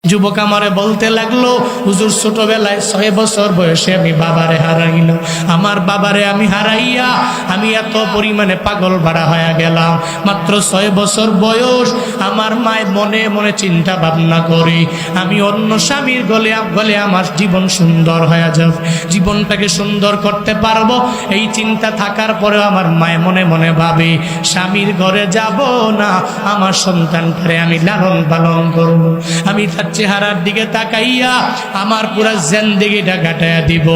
যুবক আমারে বলতে লাগলো, হুজুর ছোটবেলায় 6 বছর বয়সে আমি বাবারে হারাইলাম। আমার বাবারে আমি হারাইয়া আমি এত পরিমাণে পাগল ভাড়া হয়ে গেলাম। মাত্র 6 বছর বয়স। আমার মায় মনে মনে চিন্তা ভাবনা করে আমি অন্য স্বামীর গলে আমার জীবন সুন্দর হয়ে যাবে, জীবনটাকে সুন্দর করতে পারবো। এই চিন্তা থাকার পরেও আমার মায় মনে মনে ভাবে স্বামীর ঘরে যাব না, আমার সন্তানটারে আমি লালন পালন করব। আমি তার চেহারার দিকে তাকাইয়া আমার পুরা জিন্দেগিটা কাটাইয়া দিব।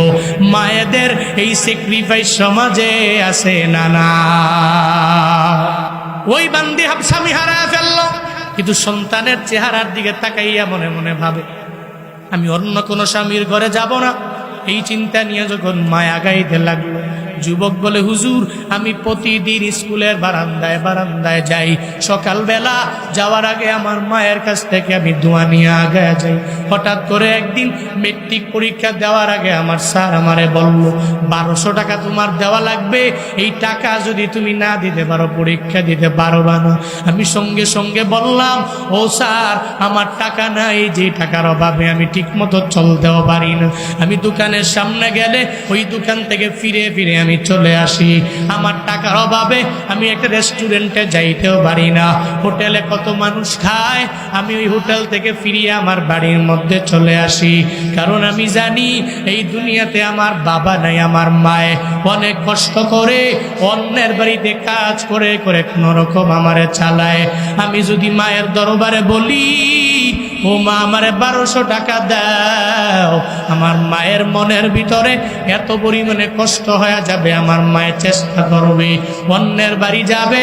মায়েদের এই স্যাক্রিফাইস সমাজে আছে না? না। ওই বান্দি স্বামী হারায় ফেললো, কিন্তু সন্তানের চেহারার দিকে তাকাইয়া মনে মনে ভাবে আমি অন্য কোনো স্বামীর ঘরে যাব না। এই চিন্তা নিয়ে যখন মায় আগাইতে লাগলো, যুবক বলে, হুজুর আমি প্রতিদিন স্কুলের বারান্দায় যাই। সকালবেলা যাওয়ার আগে আমার মায়ের কাছ থেকে আমি দোয়া নিয়ে আগায় যাই। হঠাৎ করে একদিন মেট্রিক পরীক্ষা দেওয়ার আগে আমার স্যার আমারে বলল, 1200 টাকা তোমার দেওয়া লাগবে, এই টাকা যদি তুমি না দিতে পারো পরীক্ষা দিতে পারবা না। আমি সঙ্গে সঙ্গে বললাম, ও স্যার আমার টাকা নাই, যে টাকার অভাবে আমি ঠিক মতো চলতেও পারি না। আমি দোকানের সামনে গেলে ওই দোকান থেকে ফিরে ফিরে আমি চলে আসি। আমার টাকার অভাবে আমি একটা রেস্টুরেন্টে যাইতেও পারি না। হোটেলে কত মানুষ খায়, আমি ওই হোটেল থেকে ফিরিয়ে আমার বাড়ির মধ্যে চলে আসি। কারণ আমি জানি এই দুনিয়াতে আমার বাবা নাই, আমার মায়ে অনেক কষ্ট করে অন্যের বাড়িতে কাজ করে করে কোনো রকম আমারে চালায়। আমি যদি মায়ের দরবারে বলি, ও মা আমারে 1200 টাকা দাও, আমার মায়ের মনের ভিতরে এত পরিমাণে কষ্ট হয়ে যাবে, আমার মায়ের চেষ্টা করবে, অন্যের বাড়ি যাবে,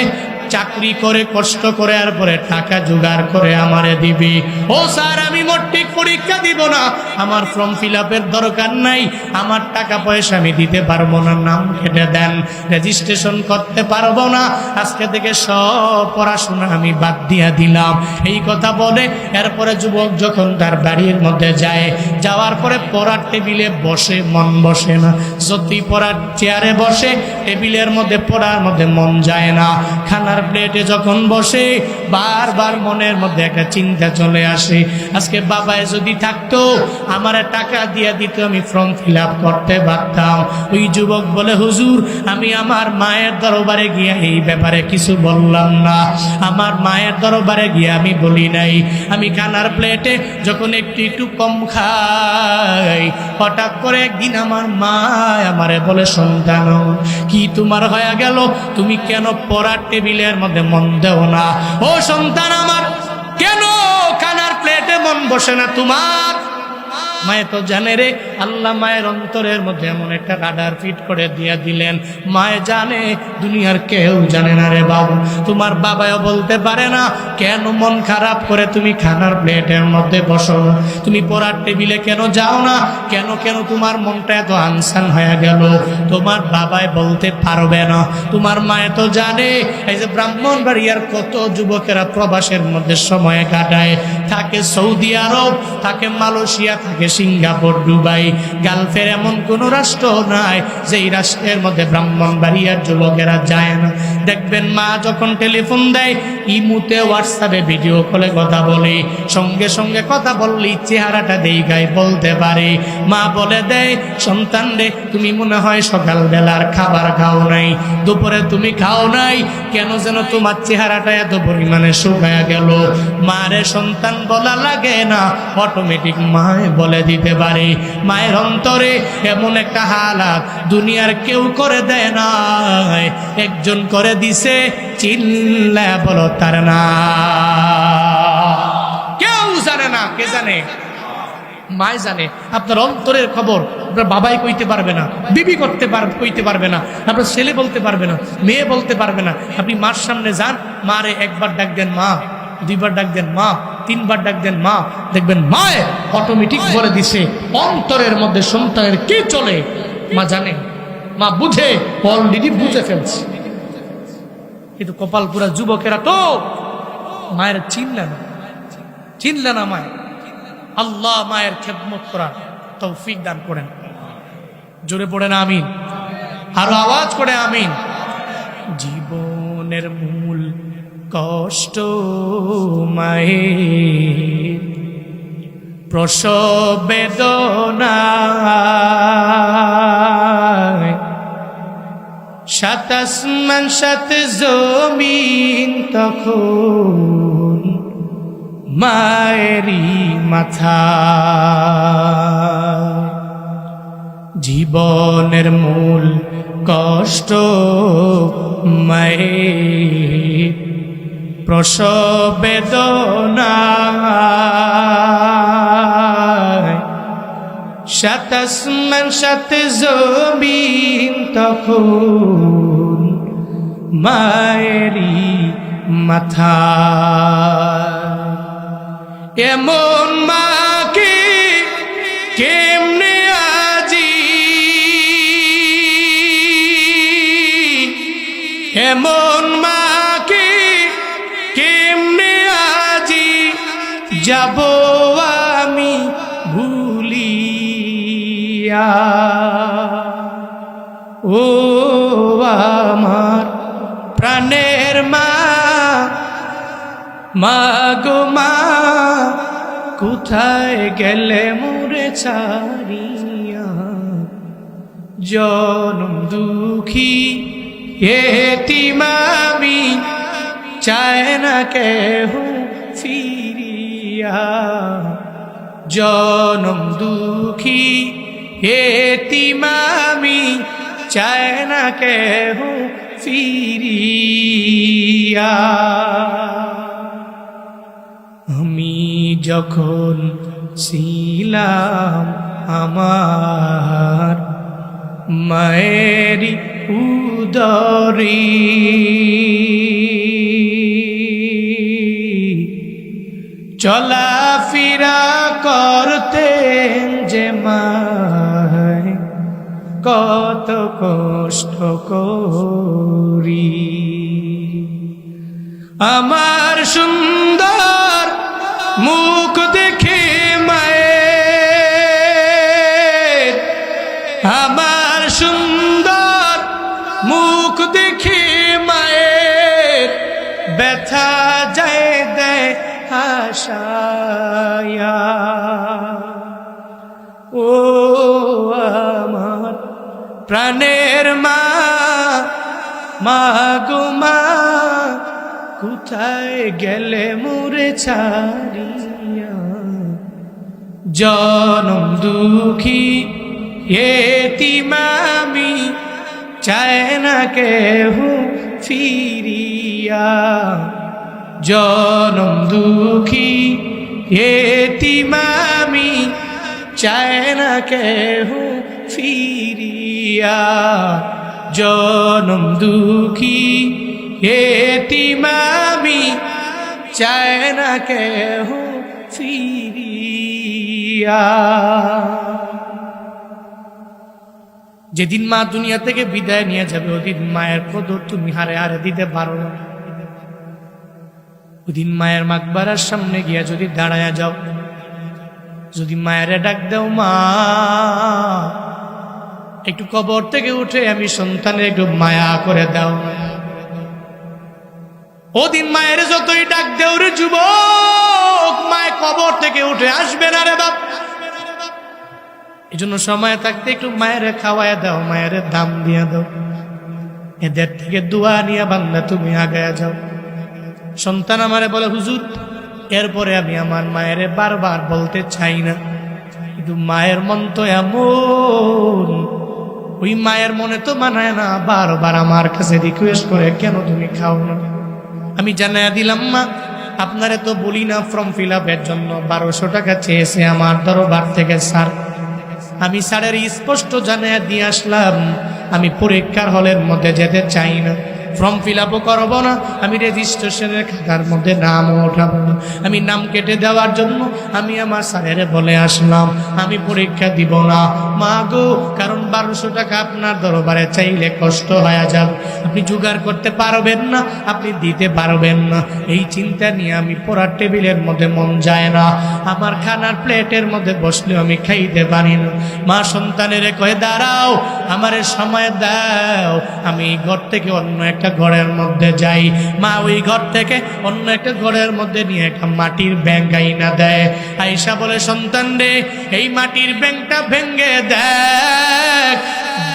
চাকরি করে কষ্ট করে আর পরে টাকা জোগাড় করে আমারে দিবি। ও স্যার আমি মেট্রিক পরীক্ষা দিব না, আমার ফর্ম ফিল আপের দরকার নাই, আমার টাকা পয়সা আমি দিতে পারবো না, নাম কেটে দেন, রেজিস্ট্রেশন করতে পারবো না, আজকে থেকে সব পড়াশোনা আমি বাদ দিয়া দিলাম। এই কথা বলে এরপরে যুবক যখন তার বাড়ির মধ্যে যায়, যাওয়ার পরে পড়ার টেবিলে বসে মন বসে না। যদি পড়ার চেয়ারে বসে, টেবিলের মধ্যে পড়ার মধ্যে মন যায় না। খানার প্লেটে যখন বসে বারবার মনের মধ্যে একটা চিন্তা চলে আসে, আজকে বাবায় যদি থাকতো আমার টাকা দিয়ে দিত, আমি ফর্ম ফিল আপ করতে পারতাম। ওই যুবক বলে, হুজুর আমি আমার মায়ের দরবারে গিয়ে এই ব্যাপারে কিছু বললাম না, আমার মায়ের দরবারে গিয়ে আমি বলি নাই। আমি খানার প্লেটে যখন একটু কম খাই, হঠাৎ করে একদিন আমার মা আমারে বলে, সন্তান কি তোমার হয়ে গেল, তুমি কেন পড়ার টেবিলের মধ্যে মন দেও না? ও সন্তান আমার, কেন খানার প্লেটে মন বসে না তোমার? মায়ে তো জানে রে, আল্লাহ মায়ের অন্তরের মধ্যে এমন একটা রাডার ফিট করে দিয়ে দিলেন, মায়ে জানে, দুনিয়ার কেউ জানে না রে বাবু। তোমার বাবাও বলতে পারে না কেন মন খারাপ করে তুমি খানার প্লেটের মধ্যে বসো না, তুমি পড়ার টেবিলে কেন যাও না, কেন কেন তোমার মনটা এত আনসান হয়ে গেল, তোমার বাবাই বলতে পারবে না। তোমার মায়ে তো জানে, এই যে ব্রাহ্মণবাড়িয়ার কত যুবকেরা প্রবাসের মধ্যে সময় কাটায়, থাকে সৌদি আরব, থাকে মালয়েশিয়া, থাকে সিঙ্গাপুর, দুবাই, গালফের এমন কোন রাষ্ট্র নাই যেই রাষ্ট্রের মধ্যে ব্রাহ্মণবাড়িয়ার যুবকেরা যায় না। দেখবেন মা যখন টেলিফোন দেয়, ইমুতে হোয়াটসঅ্যাপে ভিডিও কলে কথা বলে, সঙ্গে সঙ্গে কথা বললেই চেহারাটা দেখায় বলতে পারে। মা বলে দেয়, সন্তান রে তুমি মনে হয় সকালবেলার খাবার খাও নাই, দুপুরে তুমি খাও নাই, কেন যেন তোমার চেহারাটা এত পরিমাণে শুকায়া গেল। মারে সন্তান বলা লাগে না, অটোমেটিক মায় বলে দিতে পারে। মায়ের অন্তরে এমন একটা হালাত দুনিয়ার কেউ করে দেয় না, একজন করে দিছে, চিল্লা বলো তার না, কেউ জানে না। কে জানে? মায় জানে। আপনার অন্তরের খবর আপনার বাবাই কইতে পারবে না, বিবি কইতে পারবে না, আপনার ছেলে বলতে পারবে না, মেয়ে বলতে পারবে না। আপনি মার সামনে যান, মারে একবার ডাক দেন মা, 2বার ডাক দেন মা, 3বার ডাক দেন মা, দেখবেন মায়ে অটোমেটিক বলে দিছে অন্তরের মধ্যে সন্তানের কি চলে। মা জানে, মা বুঝে, অলরেডি বুঝে ফেলছে। কিন্তু কপালপুরা যুবকেরা তো মায়ের চিনলে না মায়ের। আল্লাহ মায়ের খেদমত করার তৌফিক দান করেন। জোরে পড়েন আমিন, আরো আওয়াজ করে আমিন। জীবনের মূল কষ্ট মায়ের, প্রসব বেদনায় সাত আসমান সাত জমিন তখন মায়েরই মাথা। জীবনের মূল কষ্ট মায়ের প্রসব বেদনায় সাত আসমান সাত জমিন তখন মায়েরই মাথা। এমন মাকে কেমনে আজি, এমন মাকে কেমনে আজি যাব আমি ভুলিয়া। ও আমার প্রাণের মা, মা গো মা, কোথায় গেলে মোরে ছাড়িয়া। জনম দুঃখী এতিম আমি, চায় না কেহ ফিরিয়া। জনম দুঃখী এতিম আমি, চায় না কেহ ফিরিয়া। আমি যখন ছিলাম আমার মায়েরই উদরে, চলাফেরা করতেন যে মায় কত কষ্ট করি। আমার সুন্দর মুখ দেখে মায়ের, আমার সুন্দর মুখ দেখে মায়ের ব্যথা যায় দেয় হাসায়া। ও আমার প্রাণের মা, মা গো মা, কোথায় গেলে মোরে ছাড়িয়া। জনম দুঃখী এতিম আমি, চায় না কেহ ফিরিয়া। জনম দুঃখী এতিম আমি, চায় না কেহ ফিরিয়া। জনম দুঃখী এতিম আমি, চায় না কেহ ফিরিয়া। যেদিন মা দুনিয়া থেকে বিদায় নিয়ে যাবে, ওদিন মায়ের কদর তুমি হারে হারে দিতে পারো না। ওদিন মায়ের মাকবারার সামনে গিয়া যদি দাঁড়ায়া যাও, যদি মায়ের ডাক দাও, মা একটু কবর থেকে উঠে আমি সন্তানের একটু মায়া করে দাও, ওদিন মায়ের যতই ডাক দেও রে যুবক, মায়ের কবর থেকে উঠে আসবে না রে বাপ। এই জন্য সময় থাকতে একটু মায়ের খাওয়ায় দাও, মায়ের দাম দিয়া দাও। এদের থেকে দোয়া নিয়ে বান্দা তুমি আগায়া যাও। সন্তান আমারে বলে, হুজুর এরপরে আমি আমার মায়ের বারবার বলতে চাই না, কিন্তু মায়ের মন তো এমন, ওই মায়ের মনে তো মানায় না বারবার আমার কাছে রিকোয়েস্ট করে, কেন তুমি খাও না। আমি জানাইয়া দিলাম, মা আপনারে তো বলি না ফর্ম ফিল আপের জন্য 1200 টাকা চেয়েছে আমার দরবার থেকে স্যার। আমি স্যারের স্পষ্ট জানাইয়া দিয়ে আসলাম, আমি পরীক্ষার হলের মধ্যে যেতে চাই না, ফর্ম ফিল আপও করবো না, আমি রেজিস্ট্রেশনের খাতার মধ্যে নামও ওঠাবো না। আমি নাম কেটে দেওয়ার জন্য আমি আমার স্যারের বলে আসলাম, আমি পরীক্ষা দিব না। মা গো, কারণ 1200 টাকা আপনার দরবারে চাইলে কষ্ট হয়ে যাবে, আপনি জোগাড় করতে পারবেন না, আপনি দিতে পারবেন না। এই চিন্তা নিয়ে আমি পড়ার টেবিলের মধ্যে মন যায় না, আমার খানার প্লেটের মধ্যে বসলেও আমি খাইতে পারি না। মা সন্তানের কয়ে দাঁড়াও, আমারে সময় দাও, আমি এই ঘর থেকে অন্য একটা ঘরের মধ্যে যাই। মা ওই ঘর থেকে অন্য একটা ঘরের মধ্যে নিয়ে একটা মাটির ব্যাংক আইনা দেয়। আয়েশা বলে, সন্তান রে, এই মাটির ব্যাংকটা ভেঙ্গে দেখ,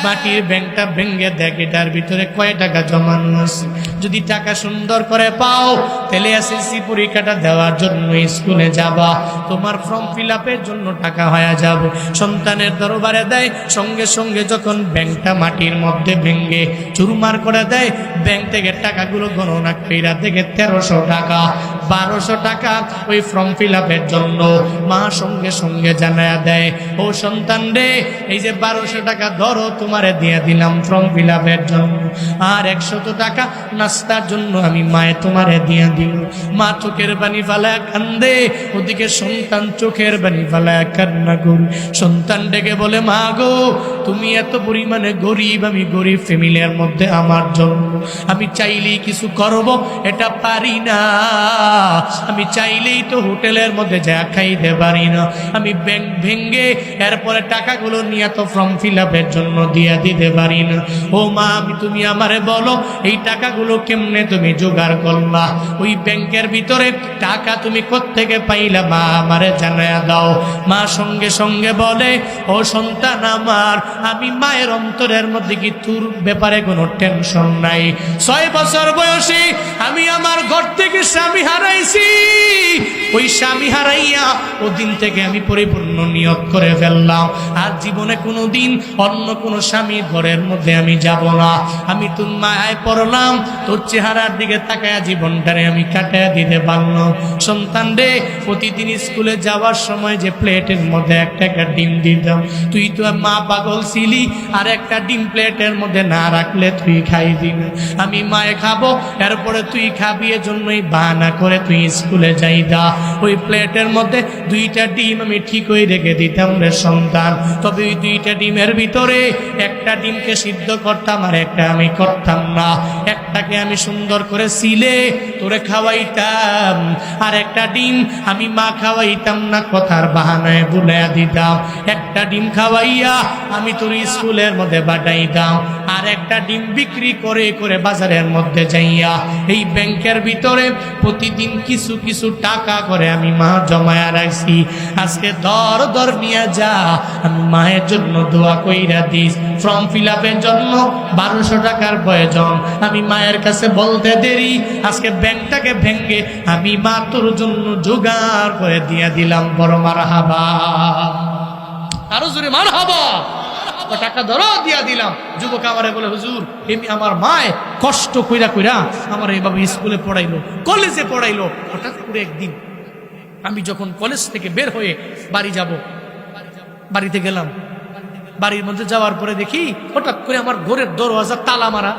মাটির ব্যাংকটা ভেঙ্গে দেখ, এটার ভিতরে কয় টাকা জমানো আছে। যদি টাকা সুন্দর করে পাও, তাহলে এসএসসি পরীক্ষাটা দেওয়ার জন্য স্কুলে যাবা, তোমার ফর্ম ফিল আপের জন্য টাকা হয়ে যাবে। সন্তানের দরবারে দেয়, সঙ্গে সঙ্গে যখন ব্যাংকটা মাটির মধ্যে ভেঙ্গে চুরমার করে দেয়, ব্যাংক থেকে টাকাগুলো গণনা কইরা দেখে 1300 টাকা, 1200 টাকা ওই ফর্ম ফিল আপের জন্য। মা সঙ্গে সঙ্গে জানায়া দেয়, ও সন্তান রে, এই যে 1200 টাকা ধরো, তোমারে দিয়ে দিলাম ফর্ম ফিল আপের জন্য, আর 100 টাকা নাস্তার জন্য আমি মায়ে তোমারে দিয়ে দিল। মা চোখের পানি ফালায় কান্দে, ওদিকে সন্তান চোখের পানি ফালায় কান্না করি। সন্তান ডেকে বলে, মা গো, তুমি এত পরিমাণে গরিব, আমি গরিব ফ্যামিলির মধ্যে, আমার জন্য আমি চাইলেই কিছু করব, এটা পারি না। আমি চাইলেই তো হোটেলের মধ্যে যা খাইতে পারি না, আমি ব্যাংক ভেঙ্গে এরপরে টাকাগুলো নিয়ে তো ফর্ম ফিল আপের জন্য দিয়ে দিতে পারি না। ও মা, তুমি আমারে বলো, এই টাকাগুলো কেমনে তুমি জোগাড় করলা? ওই ব্যাংকের ভিতরে টাকা তুমি কোত্থেকে পাইলা? মা আমারে জানায়া দাও। মা সঙ্গে সঙ্গে বলে, ও সন্তান আমার, আমি মায়ের অন্তরের মধ্যে কি তোর ব্যাপারে কোনো টেনশন নাই। 6 বছর বয়সে আমি আমার ঘর থেকে স্বামী হারাইছি, ওই স্বামী হারাইয়া ওদিন থেকে আমি পরিপূর্ণ নিয়ত করে ফেললাম, আর জীবনে কোনো দিন অন্য কোনো স্বামীর ঘরের মধ্যে আমি যাব না। আমি তোর মায়ায় পড়লাম, তোর চেহারার দিকে তাকায়া জীবনটারে আমি কাটায়া দিতে পারলাম। সন্তান রে, প্রতিদিন স্কুলে যাওয়ার সময় যে প্লেটের মধ্যে একটা একটা ডিম দিতাম, তুই তো মা পাগল ছিলি, আর একটা ডিম প্লেটের মধ্যে না রাখলে তুই খাইবি না। আমি মায়ে খাবো, এরপরে তুই খাবি, এজন্যই বাহানা করে তুই স্কুলে যাইতা। ওই প্লেটের মধ্যে 2টা ডিম আমি ঠিকই রেখে দিতাম রে সন্তান। তবে ওই 2টা ডিমের ভিতরে একটা ডিমকে সিদ্ধ করতাম, আর একটা আমি করতাম না। একটাকে আমি সুন্দর করে সিলে তোরে খাওয়াইতাম, আর একটা ডিম আমি মা খাওয়াইতাম না, কথার বাহানায় বুলাইয়া দিতাম। একটা ডিম খাওয়াইয়া আমি তোর স্কুলের মধ্যে পাঠাইতাম, আর একটা ডিম বিক্রি করে করে বাজারের মধ্যে যাইয়া এই ব্যাংকের ভিতরে প্রতিদিন কিছু কিছু টাকা করে আমি মা জমায়া রাখছি। আজকে দর নিয়ে যা, আমি মায়ের জন্য দোয়া কইরা দিস। ফর্ম ফিল আপের জন্য 1200 টাকার প্রয়োজন, আমি মায়ের কাছে বলতে দেরি, আজকে ব্যাংকটাকে ভেঙ্গে আমি মা তোর জন্য জোগাড় করে দিয়া দিলাম। বড় মারহাবা, আরো জোরে মারহাবা। টাকা ধরো, দিয়া দিলাম। যুবক আমারে বলে, হুজুর, এমনি আমার মায় কষ্ট কইরা কইরা আমার এইভাবে স্কুলে পড়াইলো, কলেজে পড়াইলো। হঠাৎ করে একদিন আমি যখন কলেজ থেকে বের হয়ে বাড়ি যাব, বাড়িতে গেলাম। বাড়ির মধ্যে যাওয়ার পরে দেখি হঠাৎ করে আমার ঘরের দরওয়াজা তালা মারা।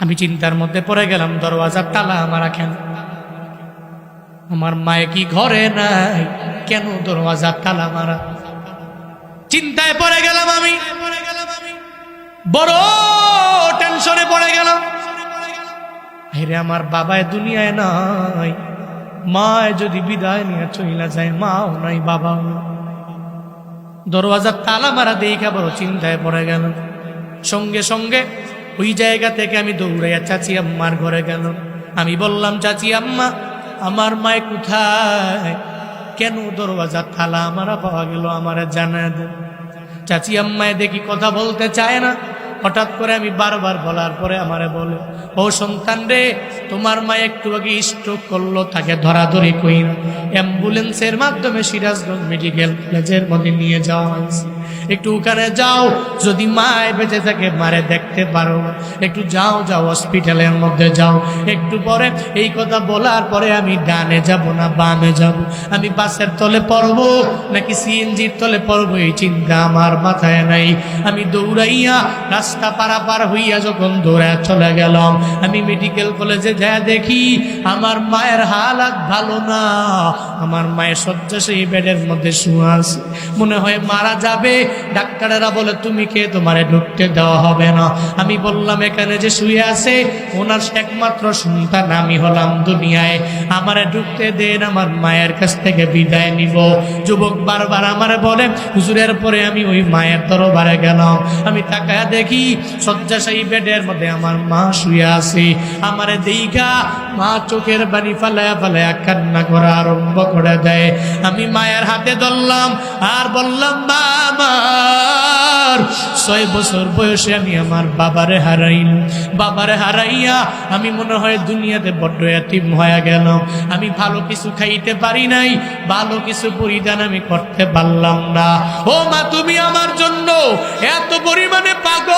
আমি চিন্তার মধ্যে পড়ে গেলাম, দরওয়াজার তালা মারা কেন? আমার মায়ে কি ঘরে নাই? কেন দরওয়াজার তালা মারা? চিন্তায় পড়ে গেলাম আমি, বড় টেনশনে পড়ে গেলাম। হেরে, আমার বাবায় দুনিয়ায় নাই, মায় যদি বিদায় নিয়ে চইলা যায়, মাও নাই বাবাও নাই। দরওয়াজার তালা মারা দেখা বড় চিন্তায় পড়ে গেল। সঙ্গে সঙ্গে ওই জায়গা থেকে আমি দৌড়াইয়া চাচি আম্মার ঘরে গেল। আমি বললাম, চাচি আম্মা, আমার মায় কোথায়? কেন দরওয়াজার তালা মারা পাওয়া গেল, আমারে জানায় দেন। চাচি আম্মায় দেখি কথা বলতে চায় না। হঠাৎ করে আমি বারবার বলার পরে আমারে বলে, ও সন্তান রে, তোমার মা একটু আগে স্ট্রোক করলো, তাকে ধরাধরি কই না, অ্যাম্বুলেন্সের মাধ্যমে সিরাজগঞ্জ মেডিকেল কলেজের মধ্যে নিয়ে যাওয়া হয়েছে। একটু ওখানে যাও, যদি মায় বেঁচে থাকে মারে দেখতে পারো, একটু যাও যাও হসপিটালের মধ্যে যাও। একটু পরে এই কথা বলার পরে আমি ডানে যাব না বামে যাব, আমি বাসের তলে পড়বো নাকি সিএনজির তলে পড়বো এই চিন্তা আমার মাথায় নাই। আমি দৌড়াইয়া রাস্তা পারাপার হইয়া যখন দৌড়া চলে গেলাম, আমি মেডিকেল কলেজে যা দেখি আমার মায়ের হালাত ভালো না। আমার মায়ের শয্যাশায়ী বেডের মধ্যে শুয়ে আছে, মনে হয় মারা যাবে। ডাক্তারেরা বলে তুমি কে, তোমারে ঢুকতে দেওয়া হবে না। আমি বললাম এখানে যে শুয়ে আছে ওনার একমাত্র সন্তান আমি হলাম দুনিয়ায়, আমারে ঢুকতে দেন, আমার মায়ের কাছ থেকে বিদায় নিব। যুবক বারবার আমারে বলে হুজুরের পরে আমি ওই মায়ের দরবারে গেলাম, আমি তাকায়া দেখি শয্যাশায়ী বেডের মধ্যে আমার মা শুয়ে আছে। আমারে দেইখা মা চোখের পানি ফালায়া ফালায়া কান্না করা আরম্ভ করে দেয়। আমি মায়ের হাতে ধরলাম আর বললাম মা, আমার 6 বছর বয়সে আমি আমার বাবারে হারাইলাম। বাবারে হারাইয়া আমি মনে হয় দুনিয়াতে বড্ড এতিম হয়ে গেলাম। আমি ভালো কিছু খাইতে পারি নাই, ভালো কিছু পরিধান আমি করতে পারলাম না। ও মা, তুমি আমার জন্য এত পরিমাণে পাগল,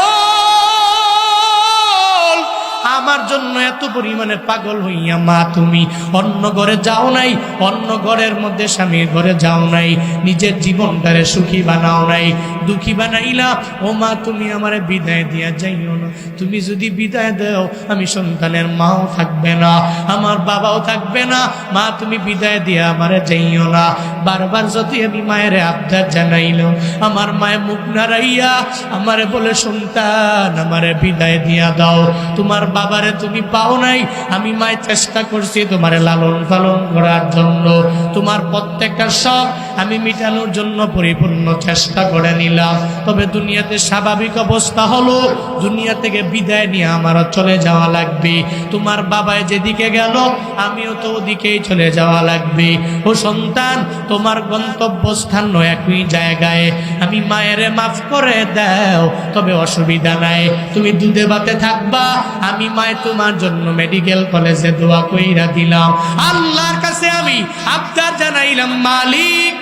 আমার জন্য এত পরিমাণে পাগল হইয়া মা তুমি অন্য ঘরে যাও নাই, অন্য ঘরের মধ্যে স্বামীর ঘরে যাও নাই, নিজের জীবনটারে সুখী বানাও নাই, দুঃখী বানাইলা। ও মা, তুমি আমারে বিদায় দিয়া যাইও না। তুমি যদি বিদায় দাও আমি সন্তানের মাও থাকবে না, আমার বাবাও থাকবে না। মা, তুমি বিদায় দিয়া আমারে যাইও না। বারবার যদি আমি মায়ের আবদার জানাইল, আমার মায়ের মুখ নাড়াইয়া আমারে বলে সন্তান আমারে বিদায় দিয়া দাও, তোমার বাবারে তুমি পাও নাই। আমি মায়ের চেষ্টা করছি তোমারে লালন পালন করার জন্য, তোমার প্রত্যেকটা শখ আমি মিটানোর জন্য পরিপূর্ণ চেষ্টা করে নিলাম। তবে দুনিয়াতে স্বাভাবিক অবস্থা হলো দুনিয়া থেকে বিদায় নিয়ে আমারও চলে যাওয়া লাগবে। তোমার বাবায় যেদিকে গেল আমিও তো ওদিকেই চলে যাওয়া লাগবে। ও সন্তান, তোমার গন্তব্যস্থান একই জায়গায়। আমি মায়েরে মাফ করে দাও, তবে অসুবিধা নাই, তুমি দুধে ভাতে থাকবা। আমি মায়ে তোমার জন্য মেডিকেল কলেজে দোয়া কইরা দিলাম। আল্লাহর কাছে আমি আবদার জানাইলাম, মালিক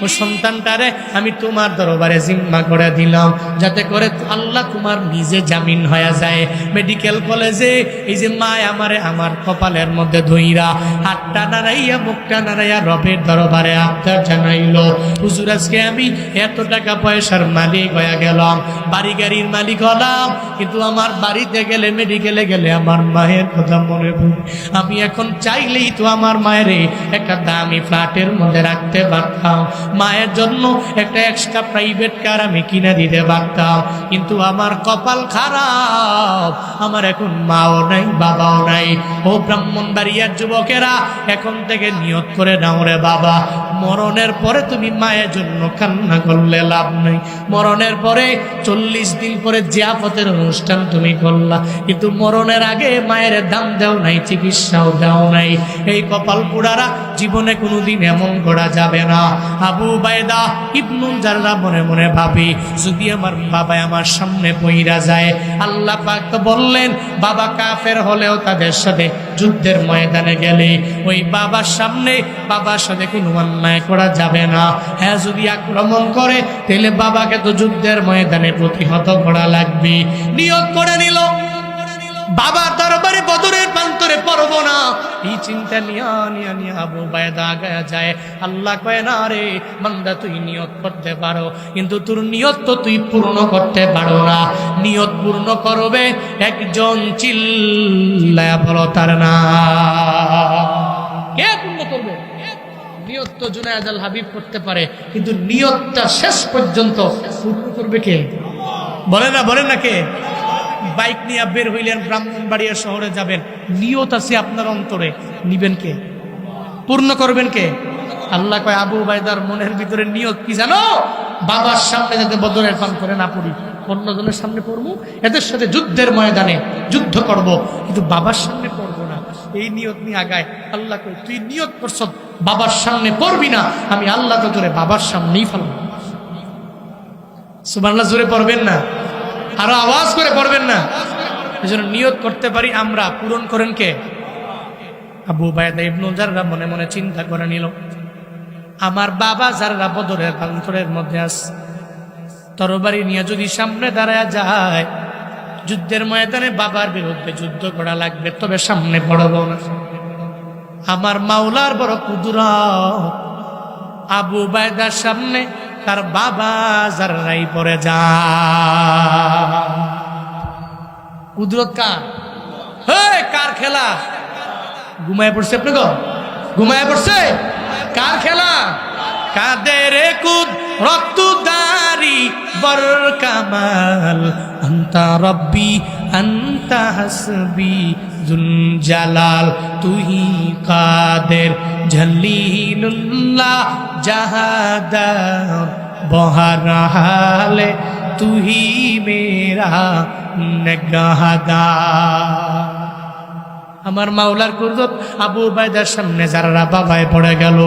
ও সন্তানটারে আমি তোমার দরবারে জিম্মা করে দিলাম, যাতে করে আল্লাহ তোমার নিজে জামিন হয়ে যায়। মেডিকেল কলেজে এই যে মায় আমারে আমার কপালের মধ্যে ধইরা হাতটা নাড়াইয়া মুখটা নাড়াইয়া রবের দরবারে আবদার জানাইলো, হুজুর আজকে আমি এত টাকা পয়সার মালিক হয়ে গেলাম, বাড়ি গাড়ির মালিক হলাম, কিন্তু আমার বাড়িতে গেলে মেডিকেলে গেলে আমার মায়ের কথা মনে পড়ে। আমি এখন চাইলেই তো আমার মায়েরে একটা দামি ফ্ল্যাটের মধ্যে রাখতে পারতাম, মায়ের জন্য একটা এক্সট্রা প্রাইভেট কার আমি কিনে দিতে পারতাম, কিন্তু আমার কপাল খারাপ, আমার এখন মাও নাই বাবাও নাই। ও ব্রাহ্মণবাড়িয়ার যুবকেরা, এখন থেকে নিয়ত করে নাও রে বাবা, মরণের পরে তুমি মায়ের জন্য কান্না করলে লাভ নাই। মরণের পরে 40 দিন পরে জিয়াফতের অনুষ্ঠান তুমি করলা, কিন্তু মরণের আগে মায়ের দাম দাও নাই, চিকিৎসাও দাও নাই। এই কপাল পুরারা জীবনে কোনোদিন এমন করা যাবে না। আবু উবাইদা ইবনুল জাররাহ মনে মনে ভাবি, যদি আমার বাবা আমার সামনে পইরা যায়, আল্লাহ পাক তো বললেন বাবা কাফের হলেও তাদের সাথে যুদ্ধের ময়দানে গেলে ওই বাবার সামনে বাবার সাথে কোনো অন্যায় করা যাবে না। হ্যাঁ, যদি আক্রমণ করে তাহলে বাবাকে তো যুদ্ধের ময়দানে প্রতিহত করা লাগবে। নিয়ত করে নিল বাবার দরবারে বদরের প্রান্তরে পড়বো না, এই চিন্তা নিয়া আবু উবাইদা আগায়া যায়। আল্লাহ কয় না রে বান্দা, তুই নিয়ত করতে পারো, কিন্তু তোর নিয়ত তো তুই পূর্ণ করতে পারো না। নিয়ত পূর্ণ করবে একজন, চিল্লায়া বলো তার না। কে পূর্ণ করবে? নিয়ত তো জুনায়েদ আল হাবিব করতে পারে, কিন্তু নিয়তটা শেষ পর্যন্ত পূর্ণ করবে কে? বলে না কে? বাইক নিয়ে বের হইলেন, ব্রাহ্মণবাড়িয়া শহরে যাবেন, নিয়ত আছে আপনার অন্তরে, নিবেন কে? পূর্ণ করবেন কে? আল্লাহ কয় আবু উবাইদার মনের ভিতরে নিয়ত কি জানো? বাবার সামনে যাতে বদরের পান করে না পড়ি, অন্যজনের সামনে পড়বো, এদের সাথে যুদ্ধের ময়দানে যুদ্ধ করব, কিন্তু বাবার সামনে পড়বো না। এই নিয়ত নিয়ে আগায়। আল্লাহ কয় তুই নিয়ত করছ বাবার সামনে পড়বি না, আমি আল্লাহ তো তোরে বাবার সামনেই ফেলবো। সুবহানাল্লাহ, জোরে পড়বেন না, আরো আওয়াজ করে পড়বেন না। এই জন্য নিয়ত করতে পারি আমরা, পূরণ করেন কে? আবু উবাইদা ইবনুল জাররাহ মনে মনে চিন্তা করে নিল, আমার বাবা জাররাহ বদরের প্রান্তরের মধ্যে আছে, তরবারি নিয়ে যদি সামনে দাঁড়ায় যায়, যুদ্ধের ময়দানে বাবার বিরুদ্ধে যুদ্ধ করা লাগবে, তবে সামনে পড়ব না। আমার মাওলার বড় কুদরত, আবু উবায়দার সামনে তার বাবা জাররাই পড়ে যায়। কুদরত কার? কার খেলা? ঘুমায় পড়ছে আপনি গো? ঘুমায় পড়ছে? কার খেলা? কাদের কুদ রক্তদারি বর কামাল, আন্তা রব্বি আন্তা হাসবি জুল জালাল, তুহি কাদের জলিলুল্লাহ জাহাদার বহরহালে, তুহি মেরা নেগাহদার। আমার মাওলার কুদরত আবু উবায়দার সামনে যারা বাবায় পড়ে গেল।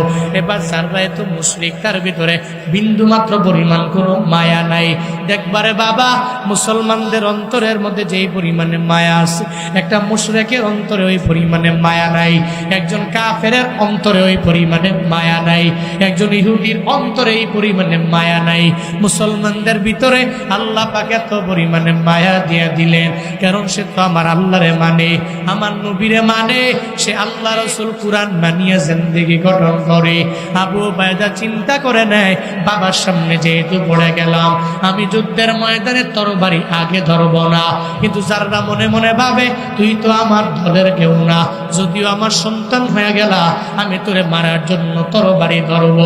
এবার যারাই তো মুশরিক, তার ভিতরে বিন্দু মাত্র পরিমাণ কোনো মায়া নাই। দেখবারে বাবা, মুসলমানদের অন্তরের মধ্যে যেই পরিমাণে মায়া আছে, একটা মুশরিকের অন্তরে ওই পরিমাণে মায়া নাই, একজন কাফেরের অন্তরে ওই পরিমাণে মায়া নাই, একজন ইহুদির অন্তরে এই পরিমাণে মায়া নাই। মুসলমানদের ভিতরে আল্লাহ পাক এত পরিমাণে মায়া দিয়ে দিলেন, কারণ সে তো আমার আল্লাহরে মানে, আমার নবী মানে, সে আল্লাহ রাসূল কুরআন মানিয়ে জিন্দেগি গঠন করে। আবু উবায়দা চিন্তা করে নেয়, বাবার সামনে যেহেতু পড়ে গেলাম, আমি যুদ্ধের ময়দানে তরবারি আগে ধরব না। কিন্তু যারা মনে মনে ভাবে, তুই তো আমার দলের কেউ না, যদিও আমার সন্তান হয়ে গেলা, আমি তোরে মারার জন্য তরবারি ধরব।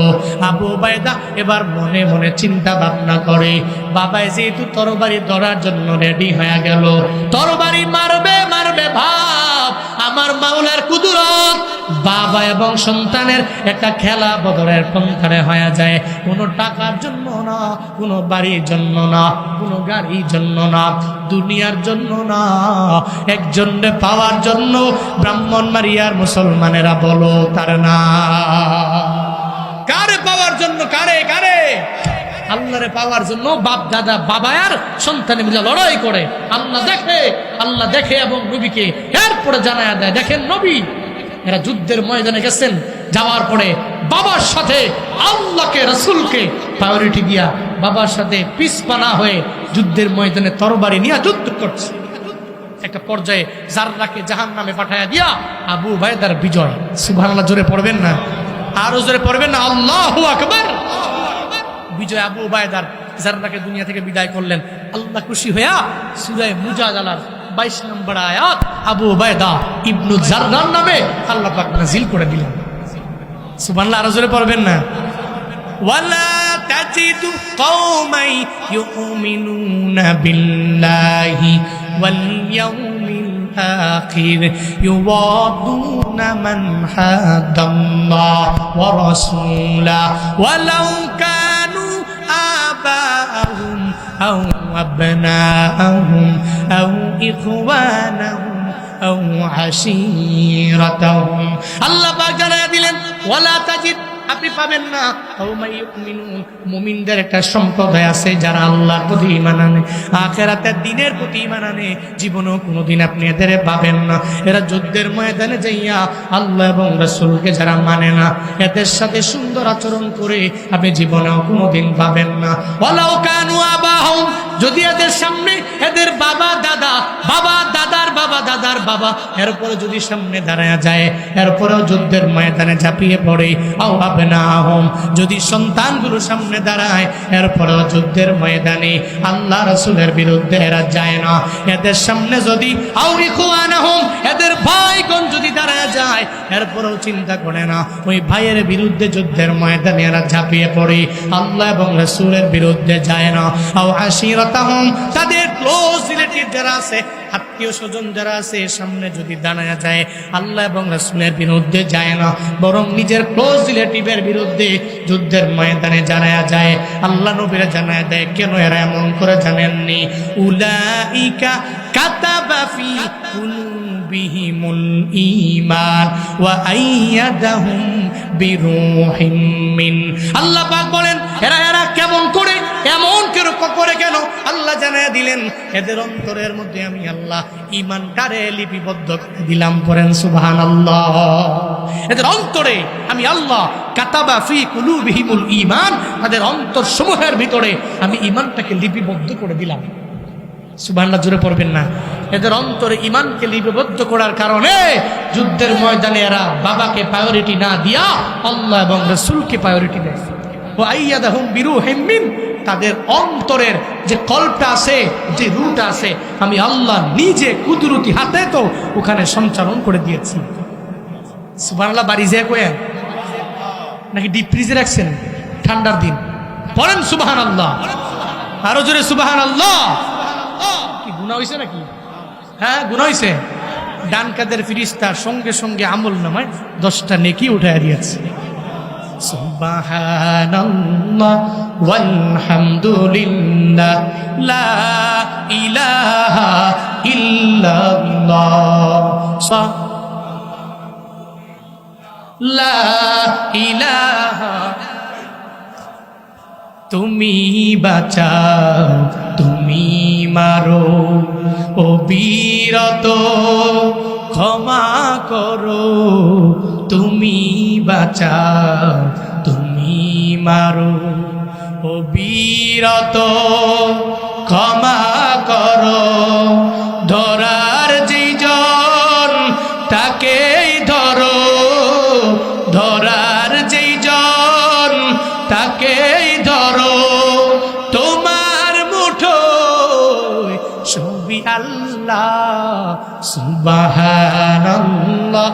আবু উবায়দা এবার মনে মনে চিন্তা ভাবনা করে, বাবাই যেহেতু তরবারি ধরার জন্য রেডি হয়ে গেল, তরবারি মারবে মারবে ভাব, আমার মাওলার কুদরত বাবা এবং সন্তানের একটা খেলা বদরের পন্থারে হয়ে যায়। কোনো টাকার জন্য না, কোনো বাড়ির জন্য না, কোনো গাড়ির জন্য না, দুনিয়ার জন্য না, একজনকে পাওয়ার জন্য। ব্রাহ্মণবাড়িয়ার মুসলমানেরা বলো তার না, কারে পাওয়ার জন্য? কারে কারে? আল্লাহরে পাওয়ার জন্য বাপ দাদা বাবা আর সন্তানে মিলে লড়াই করে। আল্লাহ দেখে এবং নবীকে এরপরে জানায়া দেয়, দেখেন নবী, এরা যুদ্ধের ময়দানে গেছেন, যাওয়ার পরে বাবার সাথে আল্লাহকে রাসূলকে প্রায়োরিটি দিয়া বাবার সাথে পিছপা হয়ে যুদ্ধের ময়দানে তরবারি নিয়ে যুদ্ধ করছে। একটা পর্যায়ে জাররাকে জাহান্নামে পাঠায়া দিয়া আবু উবায়দার বিজয়। সুবহানাল্লাহ জোরে পড়বেন না? আরো জোরে পড়বেন না? আল্লাহু আকবার। বিজয় আবু উবায়দার, জাররাকে দুনিয়া থেকে বিদায় করলেন। আল্লাহ খুশি হইয়া সূরা মুজাদালার 22 নম্বর আয়াত আবু উবায়দা ইবনু জাররার নামে আল্লাহ পাক নাযিল করে দিলেন। সুবহানাল্লাহ, আরো জোরে পড়বেন না? ওয়ালা তাজিদু কওমাই ইউমিনুনা বিল্লাহি ওয়াল ইয়াউমিল আখির ইউওয়াদুনা মান হাদাল্লাহ ওয়া রাসূলা ওয়ালাউ কানু আবাহুম আও আবনাহুম আও ইখওয়ানাহুম আও আশীরাতাহুম। আল্লাহ পাক জানায়া দিলেন, ওয়ালা তাজিদ, আপনি পাবেন না, মুমিনদের একটা সম্প্রদায় আছে যারা আল্লাহর প্রতি ঈমান আনে, আখিরাতের দিনের প্রতি ঈমান আনে। জীবনেও কোনোদিন আপনি এদের পাবেন না। এরা যুদ্ধের ময়দানে যাইয়া আল্লাহ এবং রাসূলকে যারা মানে না, এদের সাথে সুন্দর আচরণ করে আপনি জীবনেও কোনোদিন পাবেন না। ওয়ালাউ কানু আবাহুম, যদি এদের সামনে এদের বাবা দাদা, বাবা দাদার বাবা দাদার বাবা, এরপরে যদি সামনে দাঁড়ায় যায়, এরপরেও যুদ্ধের ময়দানে ঝাঁপিয়ে পড়ে, আও আবনাহুম, যদি সন্তানগুলো সামনে দাঁড়ায়, এরপরেও যুদ্ধের ময়দানে আল্লাহ রাসূলের বিরুদ্ধে এরা যায় না। এদের সামনে যদি আও ইখওয়ানাহুম, এদের ভাইগণ যদি দাঁড়ায় যায়, এরপরেও চিন্তা করে না, ওই ভাইয়ের বিরুদ্ধে যুদ্ধের ময়দানে এরা ঝাঁপিয়ে পড়ে, আল্লাহ এবং রাসূলের বিরুদ্ধে যায় না। আও আশীরাতাহুম, তাদের ক্লোজ রিলেটিভ যারা আছে, আত্মীয় স্বজন যারা আছে, সামনে যদি দাঁড়ায় যায়, আল্লাহ এবং রাসূলের বিরুদ্ধে যায় না, বরং নিজের ক্লোজ রিলেটিভের বিরুদ্ধে যুদ্ধের ময়দানে জানায়া যায়। আল্লাহ নবীরা জানায়া দেয়, কেন এরা এমন করে জানেননি? উলাইকা কাতাবা ফি কুলুবিহিমুল ঈমান ওয়া আইয়াদাহুম বিরূহিম মিন। আল্লাহ পাক বলেন, এরা কেমন করে, এমন করে কেন? আল্লাহ জানায় দিলেন এদের অন্তরের মধ্যে আমি আল্লাহ ঈমানটারে লিপিবদ্ধ করে দিলাম। পড়েন সুবহানাল্লাহ। এদের অন্তরে আমি আল্লাহ কাতাবা ফি কুলুবিহিমুল ঈমান, তাদের অন্তর সমূহের ভিতরে আমি ঈমানটাকে লিপিবদ্ধ করে দিলাম। সুবহানাল্লাহ জোরে পড়বেন না? এদের অন্তরে ঈমানকে লিপিবদ্ধ করার কারণে যুদ্ধের ময়দানে এরা বাবাকে প্রায়োরিটি না দিয়া আল্লাহ এবং রাসূলকে প্রায়োরিটি দেয়। ওয়া আইয়াদাহুম বিরূহিম মিন, তাদের অন্তরের যে কল্পটা আছে, যে রুট আছে, আমি আল্লাহ নিজে কুদরতি হাতে তো ওখানে সঞ্চালন করে দিয়েছি। সুবহানাল্লাহ। বাড়ি যে কয়েন নাকি ডিপ ফ্রিজে রাখছেন ঠান্ডার দিন? পড়েন সুবহানাল্লাহ। আরো জোরে সুবহানাল্লাহ। কি গুনাহ হইছে নাকি? হ্যাঁ গুনাহ হইছে। ডান কাদের ফিরিস্তা সঙ্গে সঙ্গে আমল নামায় 10টা নেকি উঠায় দিয়েছে। সুবহানাল্লাহ ওয়ালহামদুলিল্লাহ লা ইলাহা ইল্লাল্লাহ লা ইলাহা। তুমি বাঁচাও তুমি মারো, অবিরত ক্ষমা করো। তুমি বাঁচাও তুমি মারো, অবিরত ক্ষমা করো। ধরার যেইজন তাকেই ধরো, ধরার যেইজন তাকেই ধরো। তোমার মুঠোয় সবই আল্লাহ। সুবহানাল্লাহ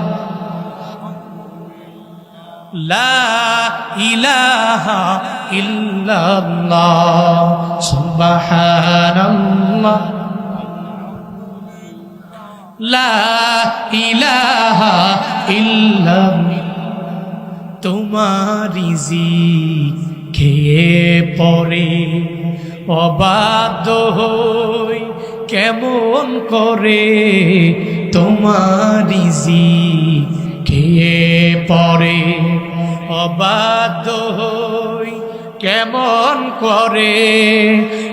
লা ইলাহা ইল্লাল্লাহ সুবহানাল্লাহ লা ইলাহা ইল্লাল্লাহ। তোমারি খেয়ে পরে অবাধ্য হই কেমন করে, তোমারি খেয়ে পরে অবাধ্য হই কেমন করে।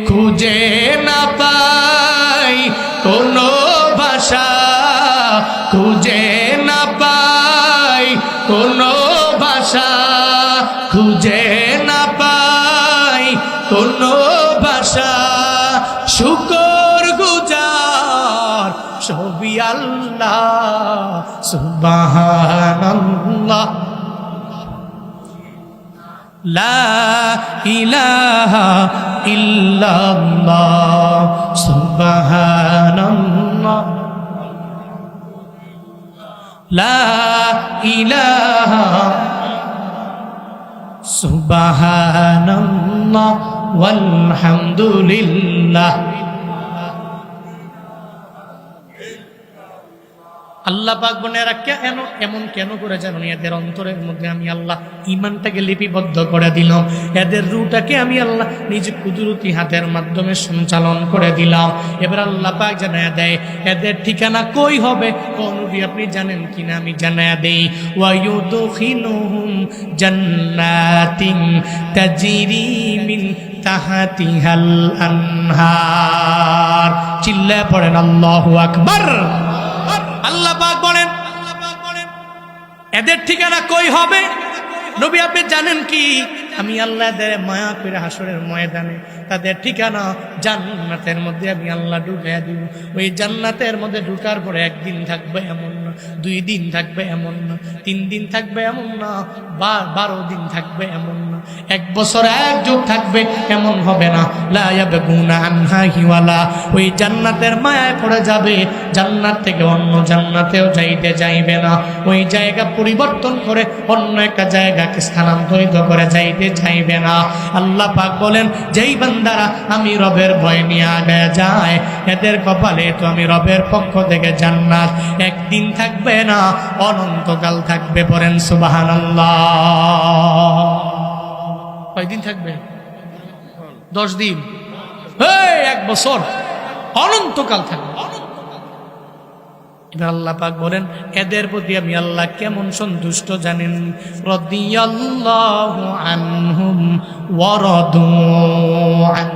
খুঁজে না পাই কোনো ভাষা, খুঁজে না পাই কোনো ভাষা, খুঁজে না পাই কোনো ভাষা। শুকর গুজার সবই আল্লাহ। সুবহানাল্লাহ লা ইলাহা ইল্লাল্লাহ সুবহানাল্লাহ লা ইলাহা সুবহানাল্লাহ ওয়ালহামদুলিল্লাহ। আল্লাহ পাক বলে এরা কেন এমন কেন করে জানো? এদের অন্তরের মধ্যে আমি আল্লাহ ঈমানটাকে লিপিবদ্ধ করে দিলাম। এদের রূহটাকে আমি আল্লাহ নিজ কুদরতি হাতের মাধ্যমে সঞ্চালন করে দিলাম। এবার আল্লাহ পাক জানায়া দেয় এদের ঠিকানা কই হবে। নবী আপনি জানেন কিনা আমি জানায়া দেই। ওয়া ইউদখিলুহুম জান্নাতিন তাজরি মিন তাহতিহাল আনহার। চিল্লায় পড়েন আল্লাহু আকবার। আল্লাহ পাক বলেন এদের ঠিকানা কই হবে? নবী আপনি জানেন কি? আমি আল্লাহ এদের মায়া করে হাসরের ময়দানে তাদের ঠিকানা জান্নাতের মধ্যে আমি আল্লাহ ঢুকিয়ে দিব। ওই জান্নাতের মধ্যে ঢুকার পরে একদিন থাকবে এমন না, 2 দিন থাকবে এমন না, 3 দিন থাকবে এমন না, 12 দিন থাকবে এমন না, 1 বছর 1 যুগ থাকবে এমন হবে না। লা ইয়াবগুনা আনহা হিওয়ালা। ওই জান্নাতের মায়ায় পড়ে যাবে, জান্নাত থেকে অন্য জান্নাতেও যাইতে যাইবে না। ওই জায়গা পরিবর্তন করে অন্য একটা জায়গাকে স্থানান্তরিত করে যাইতে চাইবে না। আল্লাহ পাক বলেন যেই বান্দারা আমি রবের ভয় নিয়ে আগে যায় এদের কপালে তো আমি রবের পক্ষ থেকে জান্নাত একদিন থাকবে না, অনন্তকাল থাকবে। পড়েন সুবহানাল্লাহ। কয়দিন থাকবে? 10 দিন, 1 বছর, অনন্তকাল থাকবে। এবার আল্লাহ পাক বলেন এদের প্রতি আমি আল্লাহ কেমন সন্তুষ্ট জানেন? রাদিয়াল্লাহু আনহুম ওয়া রাদু আন।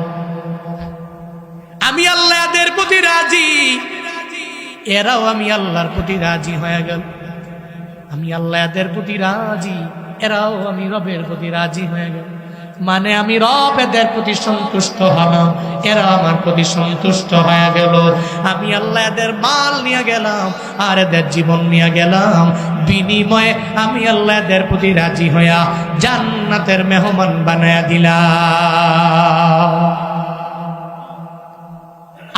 প্রতি রাজি, এরাও আমি আল্লাহর প্রতি রাজি হয়ে গেল। আমি আল্লাহ এদের প্রতি রাজি, এরাও আমি রবের প্রতি রাজি হয়ে গেল। মানে আমি রব এদের প্রতি সন্তুষ্ট হলাম, এরা আমার প্রতি সন্তুষ্ট হয়ে গেল। আমি আল্লাহ এদের মাল নিয়ে গেলাম আর এদের জীবন নিয়ে গেলাম, বিনিময়ে আমি আল্লাহ এদের প্রতি রাজি হইয়া জান্নাতের মেহমান বানায়া দিলাম।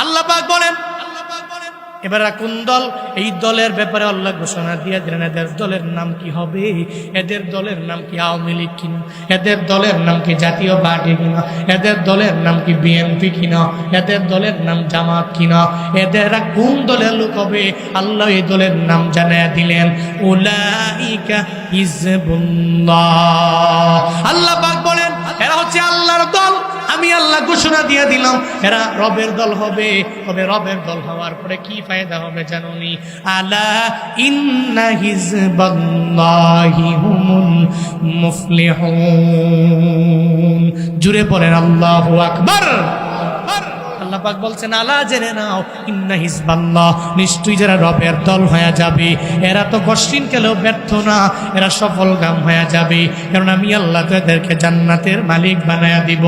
আল্লাহ পাক বলেন, এবার কোন দল? এই দলের ব্যাপারে আল্লাহ ঘোষণা দিয়ে দিলেন, এদের দলের নাম কি হবে? এদের দলের নাম কি আওয়ামী লীগ কিনা? এদের দলের নাম কি জাতীয় পার্টি কিনা? এদের দলের নাম কি বিএনপি কিনা? এদের দলের নাম জামাত কিনা? এদের কোন দলের লোক হবে? আল্লাহ এই দলের নাম জানায়া দিলেন, উলাইকা হিজবুল্লাহ। আল্লাহ পাক বলেন, এরা হচ্ছে আল্লাহর দল। আমি আল্লাহ ঘোষণা দিয়ে দিলাম এরা রবের দল হবে। তবে রবের দল হওয়ার পরে কি ফায়দা হবে জানোনি? আলা ইন্না হিজবাল্লাহি হুমুল মুফলিহুন। জুড়ে পড়েন আল্লাহু আকবার। আল্লাহ পাক বলছেন, আলা জেনে নাও, ইন্না হিজবাল্লাহ, নিশ্চয়ই যারা রবের দল হয়ে যাবে এরা তো কষ্টিন কেলেও ব্যর্থ না, এরা সফলকাম হয়ে যাবে। কারণ আমি আল্লাহ তো এদেরকে জান্নাতের মালিক বানায়া দিব।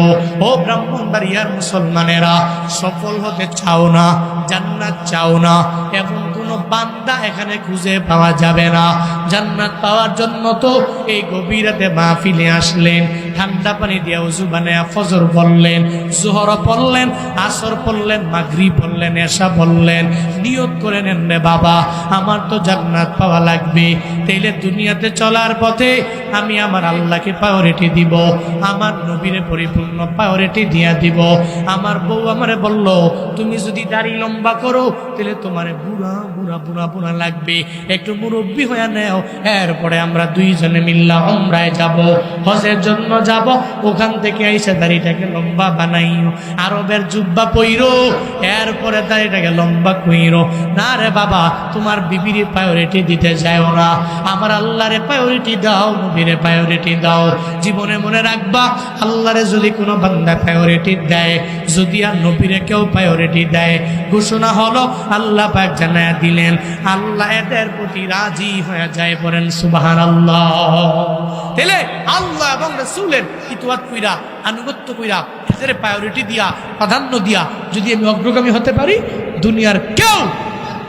ও ব্রাহ্মণবাড়িয়ার মুসলমানেরা, সফল হতে চাও না, জান্নাত চাও না, এমন কোনো বান্দা এখানে খুঁজে পাওয়া যাবে না। জান্নাত পাওয়ার জন্য তো এই গভীর রাতে মাহফিলে আসলেন, ঠান্ডা পানি দিয়ে ওযু বানায়া ফজর পড়লেন, যোহর পড়লেন, আসর পড়লেন, মাগরিব পড়লেন, এশা পড়লেন, নিয়ত করে নেন রে বাবা আমার তো জান্নাত পাওয়া লাগবে। তাইলে দুনিয়াতে চলার পথে আমি আমার আল্লাহকে প্রায়োরিটি দিব, আমার নবীরে পরিপূর্ণ প্রায়োরিটি দিয়া দিব। আমার বউ আমারে বলল, তুমি যদি দাড়ি লম্বা করো তাহলে তোমারে বুড়া বুড়া বুড়া বুড়া লাগবে, একটু মুরব্বী হয়ে নেও, এরপরে আমরা দুইজনে মিল্লা উমরায় যাব, হজের জন্য যাব, ওখান থেকে আইসা দাড়িটাকে লম্বা বানাইও, আরবের জুব্বা পইরো, এরপরে দাড়িটাকে লম্বা কইরো। না রে বাবা, তোমার বিবির প্রায়োরিটি দিতে যাও না, আমার আল্লাহরে প্রায়োরিটি দাও, নবীরে প্রায়োরিটি দাও। জীবনে মনে রাখবা, আল্লাহরে যদি কোনো বান্দা প্রায়োরিটি দেয়, যদি আর নবীরে কেউ প্রায়োরিটি দেয়, ঘোষণা হলো আল্লাহ পাক জানায়া দিলেন আল্লাহ এদের প্রতি রাজি হয়ে যায়। বলেন সুবহানাল্লাহ। তাহলে আল্লাহ এবং রাসূলের ইতোয়াত কইরা, আনুগত্য কইরা, এদের প্রায়োরিটি দিয়া, প্রাধান্য দিয়া যদি আমি অগ্রগামী হতে পারি, দুনিয়ার কেউ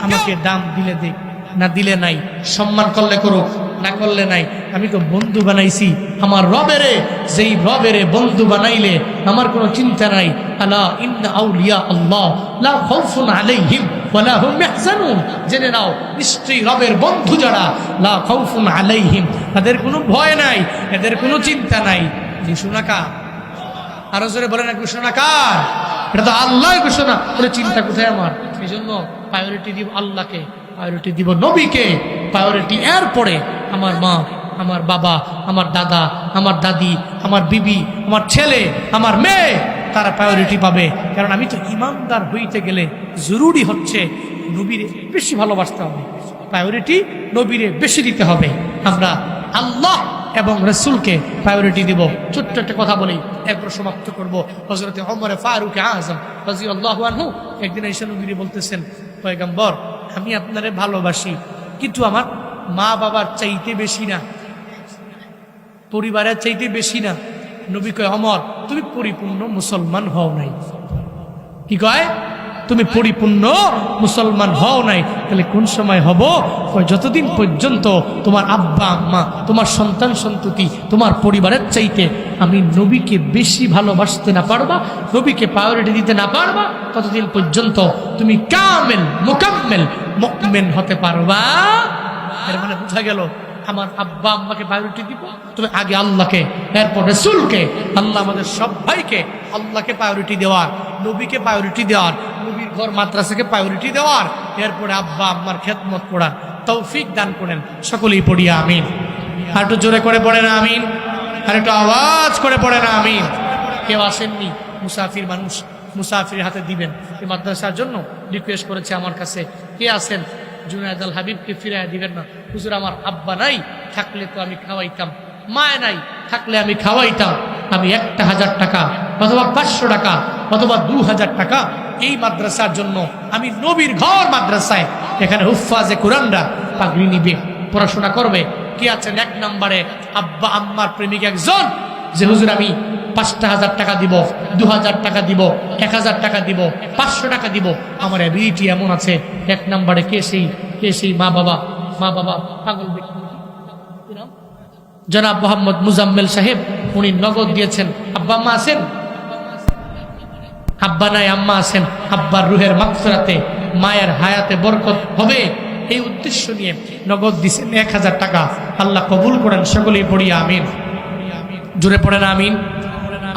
আমাকে দাম দিলে দেখ, না দিলে নাই, সম্মান করলে করুক, না করলে নাই। আমি তো বন্ধু বানাইছি আমার রবেরে, যেই রবেরে বন্ধু বানাইলে আমার কোনো চিন্তা নাই। আলা ইন্না আউলিয়া আল্লাহ লা খাউফুন আলাইহিম ওয়ালা হুম ইয়াহজানুন। জেনে নাও, নিশ্চয়ই রবের বন্ধু যারা, লা খাউফুন আলাইহিম, তাদের কোনো ভয় নাই, এদের কোনো চিন্তা নাই। ঘোষণা কার? আরো জোরে বলেন, ঘোষণা কার? এটা তো আল্লাহর ঘোষণা। তাহলে চিন্তা কোথায় আমার? এই জন্য প্রায়োরিটি দিব আল্লাহকে, প্রায়োরিটি দিব নবীকে, প্রায়োরিটি এরপরে আমার মা, আমার বাবা, আমার দাদা, আমার দাদি, আমার বিবি, আমার ছেলে, আমার মেয়ে, তারা প্রায়োরিটি পাবে। কারণ আমি তো ইমানদার হইতে গেলে জরুরি হচ্ছে নবীরে বেশি ভালোবাসতে হবে, প্রায়োরিটি নবীরে বেশি দিতে হবে। আমরা আল্লাহ এবং রাসূলকে প্রায়োরিটি দিব। ছোট্ট একটা কথা বলি, এরপর সমাপ্ত করব। হযরত ওমর ফারুক আযম রাদিয়াল্লাহু আনহু একদিন এসে নবীরে বলতেছেন, পয়গম্বর আমি আপনারে ভালোবাসি, কিন্তু আমার মা বাবার চাইতে বেশি না, পরিবারের চাইতে বেশি না। নবী কয়, ওমর তুমি পরিপূর্ণ মুসলমান হও নাই। কি কয়? তুমি পরিপূর্ণ মুসলমান হও নাই। তাহলে কোন সময় হব? যতদিন পর্যন্ত তোমার আব্বা আম্মা, তোমার সন্তান সন্ততি, তোমার পরিবারের চাইতে আমি নবীকে বেশি ভালোবাসতে না পারবা, নবীকে প্রায়োরিটি দিতে না পারবা, ততদিন পর্যন্ত তুমি কামেল মুকাম্মেল মুমিন হতে পারবা। এর মানে বোঝা গেল আমার আব্বা আম্মাকে প্রায়োরিটি দিব, তবে আগে আল্লাহকে, এরপর রাসূলকে। আল্লাহ আমাদের সবাইকে আল্লাহকে প্রায়োরিটি দেওয়ার, নবীকে প্রায়োরিটি দেওয়ার, নবীর ঘর মাদ্রাসাকে প্রায়োরিটি দেওয়ার, এরপরে আব্বা আম্মার খেদমত করার তৌফিক দান করেন। সকলেই পড়ি আমিন। আর একটু জোরে করে পড়ে না আমিন, আর একটু আওয়াজ করে পড়ে না আমিন। কেউ আসেননি, মুসাফির মানুষ, মুসাফির হাতে দিবেন। এই মাদ্রাসার জন্য রিকোয়েস্ট করেছে আমার কাছে, কে আছেন জুনায়েদ আল হাবিবকে ফিরাইয়া দিবেন না? হুজুর আমার আব্বা নাই, থাকলে তো আমি খাওয়াইতাম, মায় নাই, থাকলে আমি খাওয়াইতাম। আমি 1000 টাকা অথবা 500 টাকা অথবা 2000 টাকা এই মাদ্রাসার জন্য আমি নবীর ঘর মাদ্রাসায়, এখানে হুফাজে কুরআনরা পাগড়ি নিবে, পড়াশোনা করবে। কি আছেন 1 নম্বরে আব্বা আম্মার প্রেমিক একজন, যে হুজুর আমি 5,000 টাকা দিব, 2,000 টাকা দিব, 1,000 টাকা দিব, 500 টাকা দিব, আমার অ্যাবিলিটি এমন আছে। 1 নম্বরে কে সেই মা বাবা পাগল ব্যক্তি জনাব মোহাম্মদ মুজাম্মেল সাহেব, উনি নগদ দিয়েছেন। আব্বা আম্মা আছেন? আব্বা নাই, আম্মা আছেন। আব্বার রুহের মাগফিরাতে, মায়ের হায়াতে বরকত হবে, এই উদ্দেশ্য নিয়ে নগদ দিয়েছেন 1,000 টাকা। আল্লাহ কবুল করেন, সকলেই পড়ি আমিন। জুড়ে পড়েন আমিন।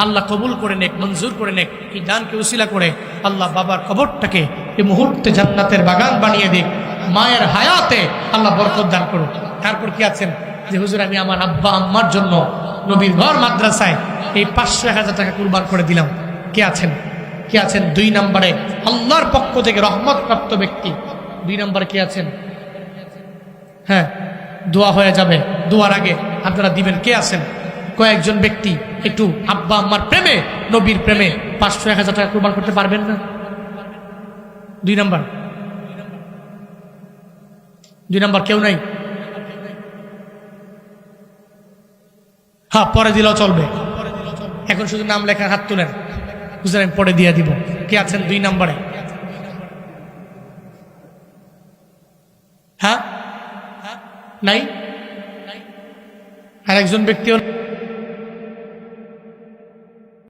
আল্লাহ কবুল করে নেক, মঞ্জুর করে নেক। এই দানকে উসিলা করে আল্লাহ বাবার কবরটাকে এই মুহূর্তে জান্নাতের বাগান বানিয়ে দিক, মায়ের হায়াতে আল্লাহ বরকত দান করুক। তারপর কি আছেন যে হুজুর আমি আমার আব্বা আম্মার জন্য নবীর ঘর মাদ্রাসায় এই 500-1,000 টাকা কুরবান করে দিলাম। কে আছেন? 2 নম্বরে আল্লাহর পক্ষ থেকে রহমত প্রাপ্ত ব্যক্তি। 2 নম্বরে কে আছেন? হ্যাঁ, দোয়া হয়ে যাবে, দোয়ার আগে আপনারা দিবেন। কে আছেন? কয়েকজন ব্যক্তি একটু আব্বা আম্মার প্রেমে, নবীর প্রেমে 500-1,000 টাকা কুরবান করতে পারবেন না? 2 নম্বর কেউ নাই? হ্যাঁ, পরে দিলেও চলবে। এখন শুধু নাম লেখা, হাত তুলেন, হুজুর আমি পরে দিয়ে দিব। কে আছেন 2 নম্বরে? হ্যাঁ, নাই? আর একজন ব্যক্তিও